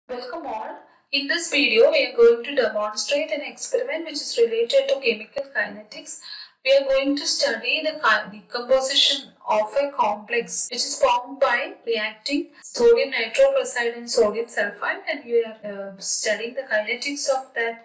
Welcome all. In this video, we are going to demonstrate an experiment which is related to chemical kinetics. We are going to study the decomposition of a complex which is formed by reacting sodium nitroprusside and sodium sulfide, and we are studying the kinetics of the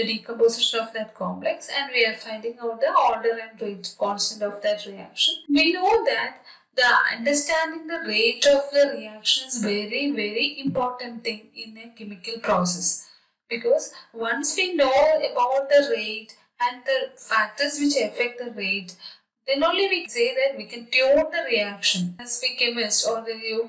decomposition of that complex, and we are finding out the order and rate constant of that reaction. We know that the understanding the rate of the reaction is very important thing in a chemical process, because once we know about the rate and the factors which affect the rate, then only we say that we can tune the reaction. As we chemists or you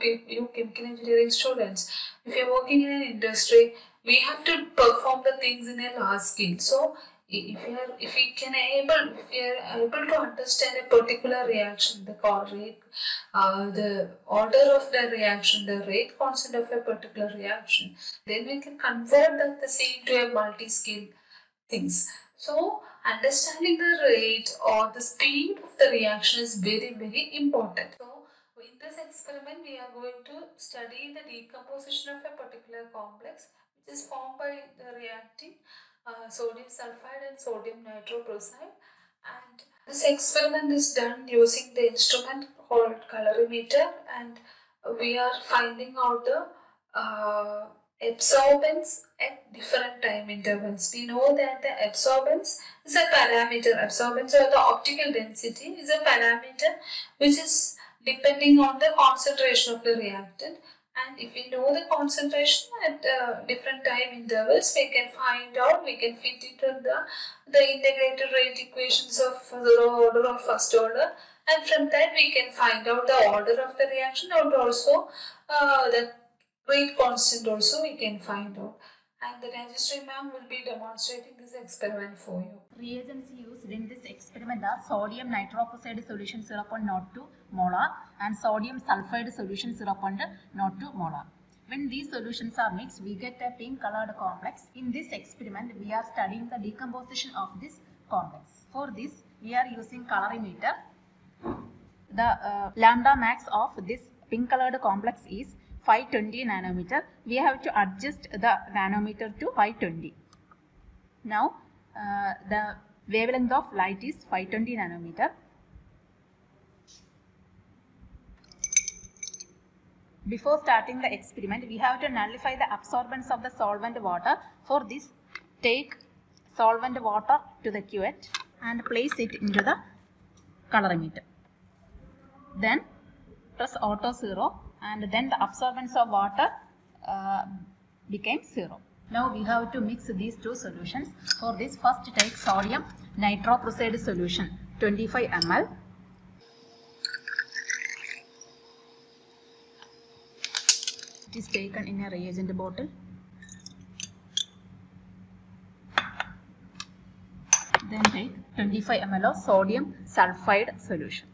chemical engineering students, if you are working in an industry, we have to perform the things in a large scale. So if we are able to understand a particular reaction, the rate, the order of the reaction, the rate constant of a particular reaction, then we can convert the same to a multi-scale things. So understanding the rate or the speed of the reaction is very important. So in this experiment, we are going to study the decomposition of a particular complex which is formed by the reacting sodium sulfide and sodium nitroprusside, and this experiment is done using the instrument called colorimeter, and we are finding out the absorbance at different time intervals. We know that the absorbance is a parameter. Absorbance or the optical density is a parameter which is depending on the concentration of the reactant. And if we know the concentration at different time intervals, we can find out, we can fit it in the integrated rate equations of zero order or first order, and from that we can find out the order of the reaction, and also the rate constant also we can find out. And the Rajeshri ma'am will be demonstrating this experiment for you. Reagents used in this experiment are sodium nitroprusside solution 0.02 molar and sodium sulfide solution 0.02 molar. When these solutions are mixed, we get a pink colored complex. In this experiment, we are studying the decomposition of this complex. For this, we are using colorimeter. The lambda max of this pink colored complex is 520 nanometer. We have to adjust the nanometer to 520. Now, the wavelength of light is 520 nanometer. Before starting the experiment, we have to nullify the absorbance of the solvent water. For this, take solvent water to the cuvette and place it into the colorimeter. Then press auto 0, and then the absorbance of water became 0. Now we have to mix these two solutions. For this, first take sodium nitroprusside solution 25 ml. It is taken in a reagent bottle. Then take 25 ml of sodium sulfide solution.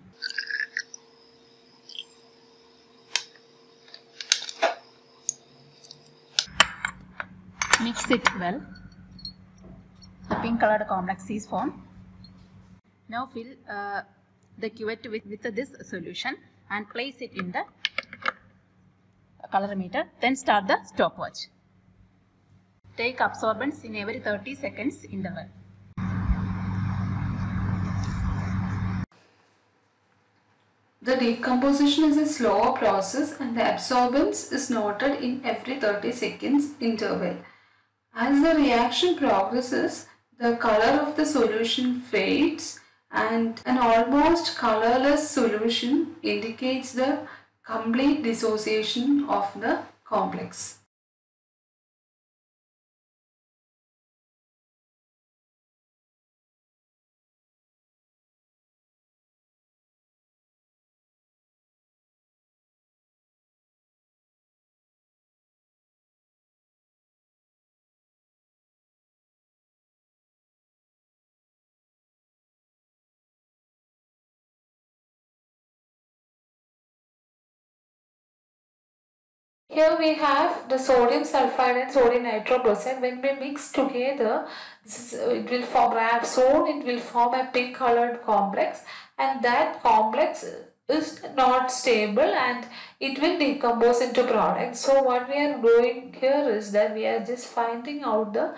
Mix it well. The pink colored complex is formed. Now fill the cuvette with this solution and place it in the colorimeter. Then start the stopwatch. Take absorbance in every 30 seconds interval. The decomposition is a slower process and the absorbance is noted in every 30 seconds interval. As the reaction progresses, the color of the solution fades and an almost colorless solution indicates the complete dissociation of the complex. Here we have the sodium sulfide and sodium nitroprusside. When we mix together, it will form a pink colored complex, and that complex is not stable and it will decompose into product. So what we are doing here is that we are just finding out the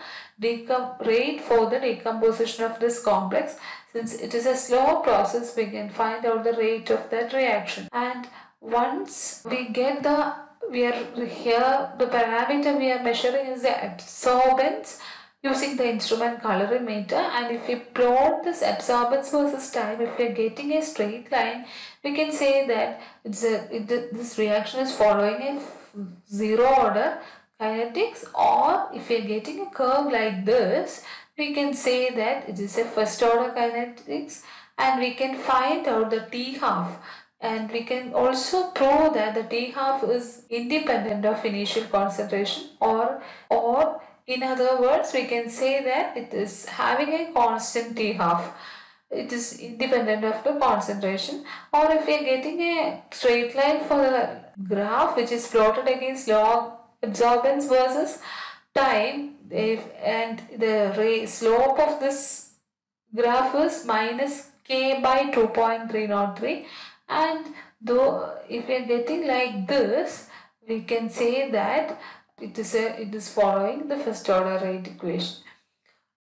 rate for the decomposition of this complex. Since it is a slow process, we can find out the rate of that reaction. And once we get the the parameter we are measuring is the absorbance using the instrument colorimeter, and if we plot this absorbance versus time, if we are getting a straight line, we can say that this reaction is following a zero order kinetics, or if we are getting a curve like this, we can say that it is a first order kinetics, and we can find out the T half. And we can also prove that the T half is independent of initial concentration, or in other words, we can say that it is having a constant T half. It is independent of the concentration. Or if we are getting a straight line for the graph which is plotted against log absorbance versus time, and the slope of this graph is minus k by 2.303, and though if we are getting like this, we can say that it is following the first order rate equation.